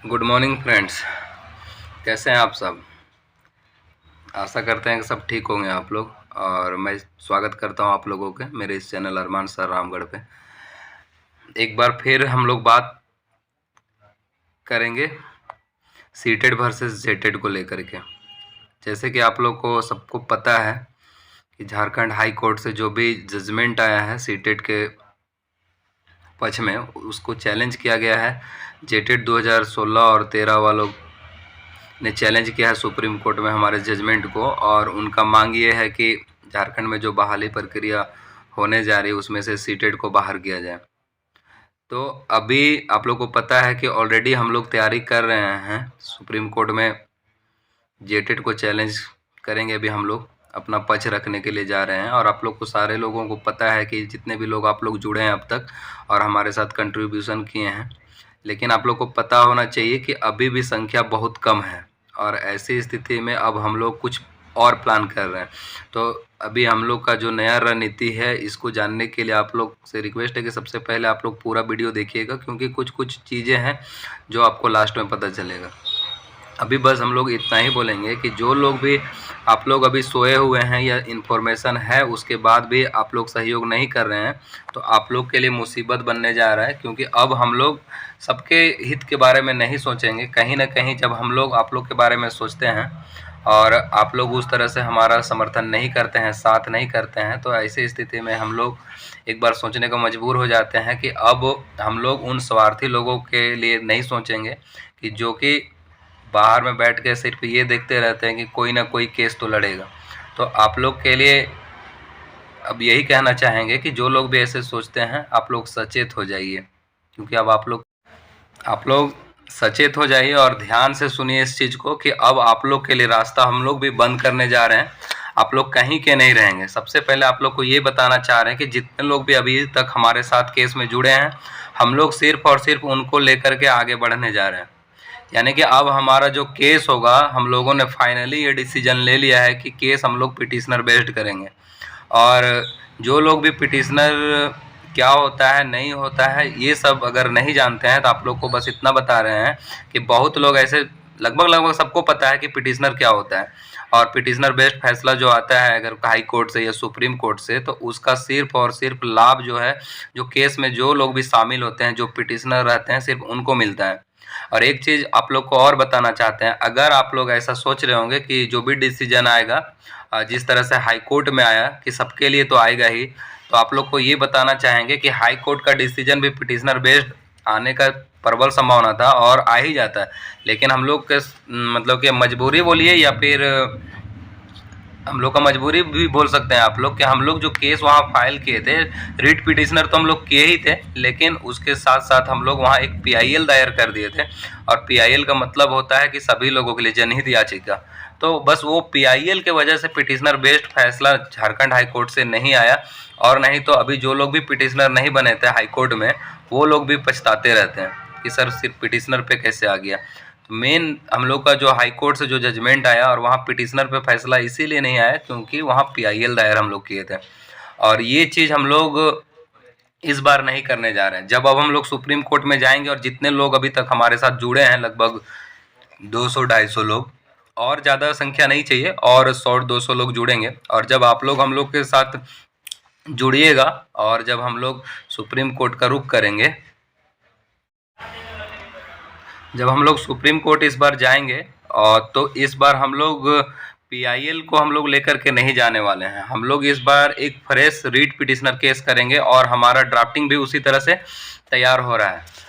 Good morning friends. कैसे हैं आप सब? आशा करते हैं कि सब ठीक होंगे आप लोग। और मैं स्वागत करता हूं आप लोगों के मेरे इस चैनल अरमान सर रामगढ़ पे। एक बार फिर हम लोग बात करेंगे सीटेड वर्सेस जेटेड को लेकर के। जैसे कि आप लोग को सबको पता है कि झारखंड हाई कोर्ट से जो भी जजमेंट आया है सीटेड के पक्ष में, उसको चैलेंज किया गया है। जेटेड 2016 और 13 वालों ने चैलेंज किया है सुप्रीम कोर्ट में हमारे जजमेंट को, और उनका मांग ये है कि झारखंड में जो बहाली प्रक्रिया होने जा रही है उसमें से सीटेड को बाहर किया जाए। तो अभी आप लोग को पता है कि ऑलरेडी हम लोग तैयारी कर रहे हैं, सुप्रीम कोर्ट में जेटेड को चैलेंज करेंगे। अभी हम लोग अपना पक्ष रखने के लिए जा रहे हैं, और आप लोग को सारे लोगों को पता है कि जितने भी लोग आप लोग जुड़े हैं अब तक और हमारे साथ कंट्रीब्यूशन किए हैं, लेकिन आप लोग को पता होना चाहिए कि अभी भी संख्या बहुत कम है, और ऐसी स्थिति में अब हम लोग कुछ और प्लान कर रहे हैं। तो अभी हम लोग का जो नया रणनीति है, इसको जानने के लिए आप लोग से रिक्वेस्ट है कि सबसे पहले आप लोग पूरा वीडियो देखिएगा, क्योंकि कुछ कुछ चीज़ें हैं जो आपको लास्ट में पता चलेगा। अभी बस हम लोग इतना ही बोलेंगे कि जो लोग भी आप लोग अभी सोए हुए हैं या इन्फॉर्मेशन है उसके बाद भी आप लोग सहयोग नहीं कर रहे हैं, तो आप लोग के लिए मुसीबत बनने जा रहा है। क्योंकि अब हम लोग सबके हित के बारे में नहीं सोचेंगे। कहीं ना कहीं जब हम लोग आप लोग के बारे में सोचते हैं और आप लोग उस तरह से हमारा समर्थन नहीं करते हैं, साथ नहीं करते हैं, तो ऐसी स्थिति में हम लोग एक बार सोचने को मजबूर हो जाते हैं कि अब हम लोग उन स्वार्थी लोगों के लिए नहीं सोचेंगे कि जो कि बाहर में बैठ के सिर्फ ये देखते रहते हैं कि कोई ना कोई केस तो लड़ेगा। तो आप लोग के लिए अब यही कहना चाहेंगे कि जो लोग भी ऐसे सोचते हैं, आप लोग सचेत हो जाइए। क्योंकि अब आप लोग सचेत हो जाइए और ध्यान से सुनिए इस चीज़ को कि अब आप लोग के लिए रास्ता हम लोग भी बंद करने जा रहे हैं। आप लोग कहीं के नहीं रहेंगे। सबसे पहले आप लोग को ये बताना चाह रहे हैं कि जितने लोग भी अभी तक हमारे साथ केस में जुड़े हैं, हम लोग सिर्फ और सिर्फ उनको लेकर के आगे बढ़ने जा रहे हैं। यानी कि अब हमारा जो केस होगा, हम लोगों ने फाइनली ये डिसीजन ले लिया है कि केस हम लोग पिटिशनर बेस्ड करेंगे। और जो लोग भी पिटिशनर क्या होता है, नहीं होता है, ये सब अगर नहीं जानते हैं तो आप लोग को बस इतना बता रहे हैं कि बहुत लोग ऐसे लगभग सबको पता है कि पिटिशनर क्या होता है। और पिटिशनर बेस्ड फैसला जो आता है अगर हाई कोर्ट से या सुप्रीम कोर्ट से, तो उसका सिर्फ और सिर्फ लाभ जो है, जो केस में जो लोग भी शामिल होते हैं, जो पिटिशनर रहते हैं, सिर्फ उनको मिलता है। और एक चीज़ आप लोग को और बताना चाहते हैं, अगर आप लोग ऐसा सोच रहे होंगे कि जो भी डिसीजन आएगा, जिस तरह से हाई कोर्ट में आया कि सबके लिए तो आएगा ही, तो आप लोग को ये बताना चाहेंगे कि हाई कोर्ट का डिसीजन भी पिटिशनर बेस्ड आने का प्रबल संभावना था और आ ही जाता है। लेकिन हम लोग के मतलब कि मजबूरी बोलिए या फिर हम लोग का मजबूरी भी बोल सकते हैं आप लोग, कि हम लोग जो केस वहाँ फाइल किए थे, रिट पिटिशनर तो हम लोग किए ही थे, लेकिन उसके साथ साथ हम लोग वहाँ एक PIL दायर कर दिए थे। और PIL का मतलब होता है कि सभी लोगों के लिए जनहित याचिका। तो बस वो PIL के वजह से पिटिशनर बेस्ड फैसला झारखंड हाई कोर्ट से नहीं आया। और नहीं तो अभी जो लोग भी पिटिशनर नहीं बने थे हाई कोर्ट में, वो लोग भी पछताते रहते हैं कि सर सिर्फ पिटिशनर पे कैसे आ गया। मेन हम लोग का जो हाई कोर्ट से जो जजमेंट आया और वहाँ पिटिशनर पे फैसला इसीलिए नहीं आया क्योंकि वहाँ PIL दायर हम लोग किए थे। और ये चीज़ हम लोग इस बार नहीं करने जा रहे हैं। जब अब हम लोग सुप्रीम कोर्ट में जाएंगे और जितने लोग अभी तक हमारे साथ जुड़े हैं, लगभग 200-250 लोग, और ज़्यादा संख्या नहीं चाहिए, और 100-200 लोग जुड़ेंगे। और जब आप लोग हम लोग के साथ जुड़िएगा और जब हम लोग सुप्रीम कोर्ट का रुख करेंगे, जब हम लोग सुप्रीम कोर्ट इस बार जाएंगे, और तो इस बार हम लोग PIL को हम लोग लेकर के नहीं जाने वाले हैं। हम लोग इस बार एक फ्रेश रीट पिटिशनर केस करेंगे और हमारा ड्राफ्टिंग भी उसी तरह से तैयार हो रहा है।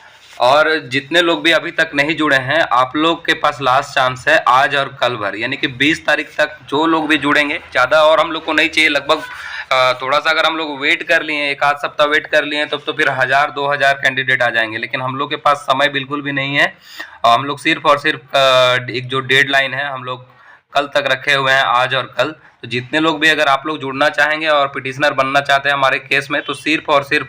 और जितने लोग भी अभी तक नहीं जुड़े हैं, आप लोग के पास लास्ट चांस है आज और कल भर, यानी कि 20 तारीख तक जो लोग भी जुड़ेंगे, ज़्यादा और हम लोग को नहीं चाहिए। लगभग थोड़ा सा अगर हम लोग वेट कर लिए, एक आध सप्ताह वेट कर लिए, तब तो फिर 1000-2000 कैंडिडेट आ जाएंगे। लेकिन हम लोग के पास समय बिल्कुल भी नहीं है। हम लोग सिर्फ और सिर्फ एक जो डेडलाइन है हम लोग कल तक रखे हुए हैं, आज और कल। तो जितने लोग भी अगर आप लोग जुड़ना चाहेंगे और पिटिशनर बनना चाहते हैं हमारे केस में, तो सिर्फ और सिर्फ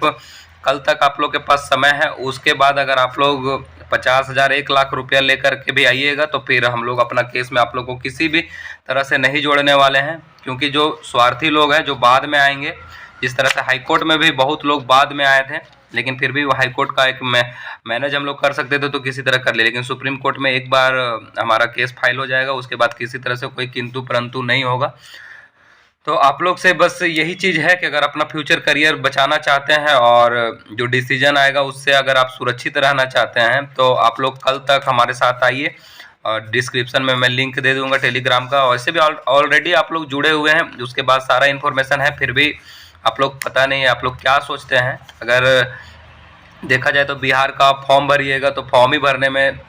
कल तक आप लोग के पास समय है। उसके बाद अगर आप लोग 50,000 1 लाख रुपया लेकर के भी आइएगा, तो फिर हम लोग अपना केस में आप लोग को किसी भी तरह से नहीं जोड़ने वाले हैं। क्योंकि जो स्वार्थी लोग हैं जो बाद में आएंगे, जिस तरह से हाईकोर्ट में भी बहुत लोग बाद में आए थे, लेकिन फिर भी वो हाई कोर्ट का एक मैनेज हम लोग कर सकते थे तो किसी तरह कर ले, लेकिन सुप्रीम कोर्ट में एक बार हमारा केस फाइल हो जाएगा, उसके बाद किसी तरह से कोई किंतु परंतु नहीं होगा। तो आप लोग से बस यही चीज़ है कि अगर अपना फ्यूचर करियर बचाना चाहते हैं और जो डिसीजन आएगा उससे अगर आप सुरक्षित रहना चाहते हैं तो आप लोग कल तक हमारे साथ आइए, और डिस्क्रिप्शन में मैं लिंक दे दूंगा टेलीग्राम का। वैसे भी ऑलरेडी आप लोग जुड़े हुए हैं, उसके बाद सारा इन्फॉर्मेशन है, फिर भी आप लोग पता नहीं है आप लोग क्या सोचते हैं। अगर देखा जाए तो बिहार का फॉर्म भरिएगा तो फॉर्म ही भरने में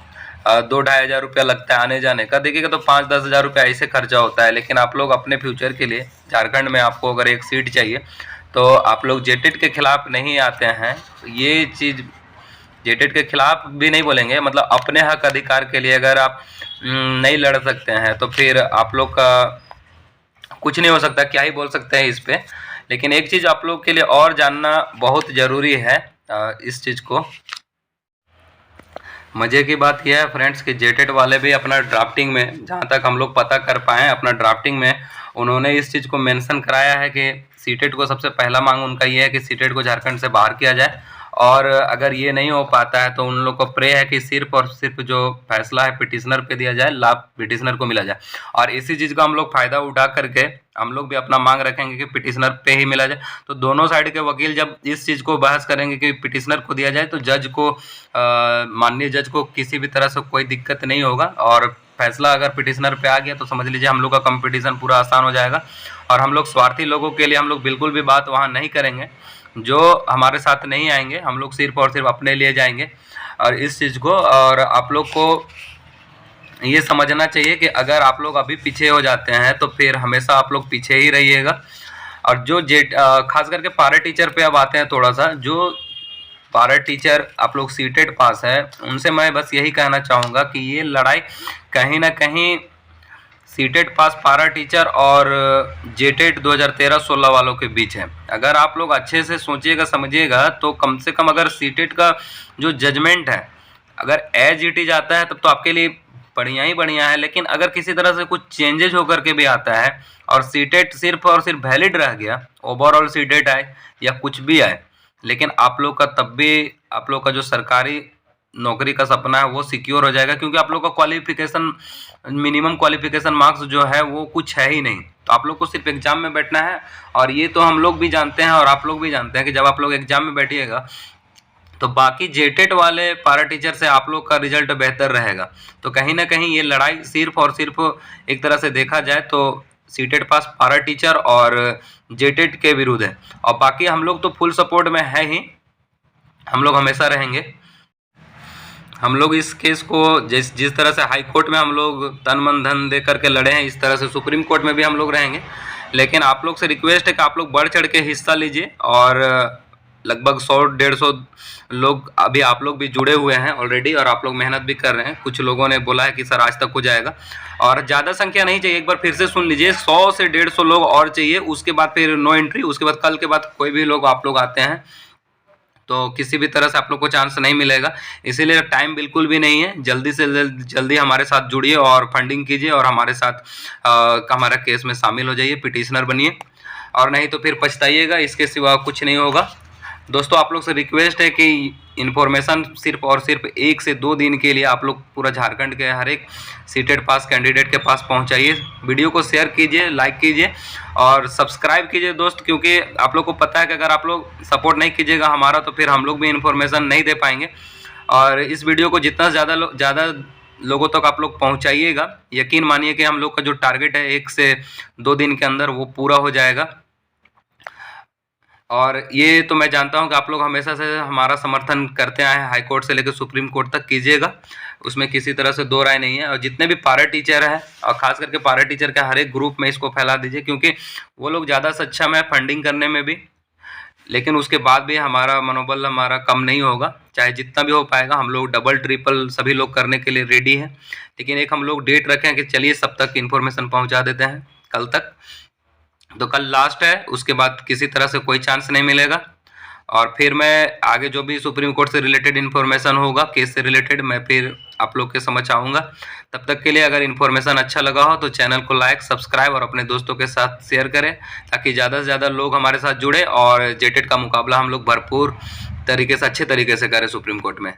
2-2,500 रुपया लगता है आने जाने का, देखिएगा तो 5-10 हज़ार रुपया ऐसे खर्चा होता है। लेकिन आप लोग अपने फ्यूचर के लिए झारखंड में आपको अगर एक सीट चाहिए तो आप लोग जेटेट के खिलाफ नहीं आते हैं, ये चीज़ जेटेट के खिलाफ भी नहीं बोलेंगे, मतलब अपने हक अधिकार के लिए अगर आप नहीं लड़ सकते हैं तो फिर आप लोग का कुछ नहीं हो सकता, क्या ही बोल सकते हैं इस पे। लेकिन एक चीज़ आप लोग के लिए और जानना बहुत ज़रूरी है, इस चीज़ को मज़े की बात यह है फ्रेंड्स कि जेटेट वाले भी अपना ड्राफ्टिंग में, जहाँ तक हम लोग पता कर पाए अपना ड्राफ्टिंग में, उन्होंने इस चीज़ को मेंशन कराया है कि सीटेट को सबसे पहला मांग उनका ये है कि सीटेट को झारखंड से बाहर किया जाए, और अगर ये नहीं हो पाता है तो उन लोग को प्रे है कि सिर्फ और सिर्फ जो फैसला है पिटिशनर पे दिया जाए, लाभ पिटिशनर को मिला जाए। और इसी चीज़ का हम लोग फ़ायदा उठा करके हम लोग भी अपना मांग रखेंगे कि पिटिशनर पे ही मिला जाए। तो दोनों साइड के वकील जब इस चीज़ को बहस करेंगे कि पिटिशनर को दिया जाए तो जज को, माननीय जज को किसी भी तरह से कोई दिक्कत नहीं होगा, और फैसला अगर पिटिशनर पे आ गया तो समझ लीजिए हम लोग का कंपटीशन पूरा आसान हो जाएगा। और हम लोग स्वार्थी लोगों के लिए हम लोग बिल्कुल भी बात वहाँ नहीं करेंगे, जो हमारे साथ नहीं आएंगे हम लोग सिर्फ और सिर्फ अपने लिए जाएंगे। और इस चीज़ को, और आप लोग को ये समझना चाहिए कि अगर आप लोग अभी पीछे हो जाते हैं तो फिर हमेशा आप लोग पीछे ही रहिएगा। और जो खास करके पारा टीचर पे अब आते हैं थोड़ा सा, जो पारा टीचर आप लोग सीटेट पास है उनसे मैं बस यही कहना चाहूँगा कि ये लड़ाई कहीं ना कहीं सीटेट पास पारा टीचर और जेटेट 2013-16 वालों के बीच है। अगर आप लोग अच्छे से सोचिएगा समझिएगा तो कम से कम अगर सीटेट का जो जजमेंट है अगर एज इट इज आता है तब तो आपके लिए बढ़िया ही बढ़िया है, लेकिन अगर किसी तरह से कुछ चेंजेज होकर के भी आता है और सीटेट सिर्फ और सिर्फ वैलिड रह गया, ओवरऑल सीटेट आए या कुछ भी आए, लेकिन आप लोग का तब भी आप लोग का जो सरकारी नौकरी का सपना है वो सिक्योर हो जाएगा, क्योंकि आप लोग का क्वालिफिकेशन, मिनिमम क्वालिफिकेशन मार्क्स जो है वो कुछ है ही नहीं। तो आप लोग को सिर्फ एग्जाम में बैठना है, और ये तो हम लोग भी जानते हैं और आप लोग भी जानते हैं कि जब आप लोग एग्जाम में बैठिएगा तो बाकी जेटेट वाले पारा टीचर से आप लोग का रिजल्ट बेहतर रहेगा। तो कहीं ना कहीं ये लड़ाई सिर्फ और सिर्फ एक तरह से देखा जाए तो सीटेट पास पारा टीचर और जेटेट के विरुद्ध है, और बाकी हम लोग तो फुल सपोर्ट में है ही, हम लोग हमेशा रहेंगे। हम लोग इस केस को जिस तरह से हाई कोर्ट में हम लोग तन मन धन दे करके लड़े हैं, इस तरह से सुप्रीम कोर्ट में भी हम लोग रहेंगे। लेकिन आप लोग से रिक्वेस्ट है कि आप लोग बढ़ चढ़ के हिस्सा लीजिए, और लगभग 100-150 लोग अभी आप लोग भी जुड़े हुए हैं ऑलरेडी, और आप लोग मेहनत भी कर रहे हैं। कुछ लोगों ने बोला है कि सर आज तक हो जाएगा, और ज़्यादा संख्या नहीं चाहिए, एक बार फिर से सुन लीजिए, 100 से 150 लोग और चाहिए। उसके बाद फिर नो एंट्री, उसके बाद कल के बाद कोई भी लोग आप लोग आते हैं तो किसी भी तरह से आप लोग को चांस नहीं मिलेगा। इसीलिए टाइम बिल्कुल भी नहीं है, जल्दी से जल्दी हमारे साथ जुड़िए और फंडिंग कीजिए, और हमारे साथ हमारा केस में शामिल हो जाइए, पिटिशनर बनिए, और नहीं तो फिर पछताइएगा, इसके सिवा कुछ नहीं होगा। दोस्तों आप लोग से रिक्वेस्ट है कि इन्फॉर्मेशन सिर्फ और सिर्फ 1 से 2 दिन के लिए आप लोग पूरा झारखंड के हर एक सीटेट पास कैंडिडेट के पास पहुंचाइए। वीडियो को शेयर कीजिए, लाइक कीजिए और सब्सक्राइब कीजिए दोस्त, क्योंकि आप लोग को पता है कि अगर आप लोग सपोर्ट नहीं कीजिएगा हमारा तो फिर हम लोग भी इन्फॉर्मेशन नहीं दे पाएंगे। और इस वीडियो को जितना ज़्यादा लोगों तक आप लोग पहुँचाइएगा, यकीन मानिए कि हम लोग का जो टारगेट है 1 से 2 दिन के अंदर वो पूरा हो जाएगा। और ये तो मैं जानता हूं कि आप लोग हमेशा से हमारा समर्थन करते आए हैं, हाई कोर्ट से लेकर सुप्रीम कोर्ट तक कीजिएगा, उसमें किसी तरह से दो राय नहीं है। और जितने भी पारा टीचर हैं, और खास करके पारा टीचर के हर एक ग्रुप में इसको फैला दीजिए, क्योंकि वो लोग ज़्यादा सक्षम है फंडिंग करने में भी, लेकिन उसके बाद भी हमारा मनोबल हमारा कम नहीं होगा। चाहे जितना भी हो पाएगा हम लोग डबल ट्रिपल सभी लोग करने के लिए रेडी हैं, लेकिन एक हम लोग डेट रखें कि चलिए सब तक इन्फॉर्मेशन पहुँचा देते हैं कल तक। तो कल लास्ट है, उसके बाद किसी तरह से कोई चांस नहीं मिलेगा। और फिर मैं आगे जो भी सुप्रीम कोर्ट से रिलेटेड इन्फॉर्मेशन होगा, केस से रिलेटेड, मैं फिर आप लोग के समझ आऊँगा। तब तक के लिए अगर इन्फॉर्मेशन अच्छा लगा हो तो चैनल को लाइक, सब्सक्राइब और अपने दोस्तों के साथ शेयर करें, ताकि ज़्यादा से ज़्यादा लोग हमारे साथ जुड़े और जेटेट का मुकाबला हम लोग भरपूर तरीके से अच्छे तरीके से करे सुप्रीम कोर्ट में।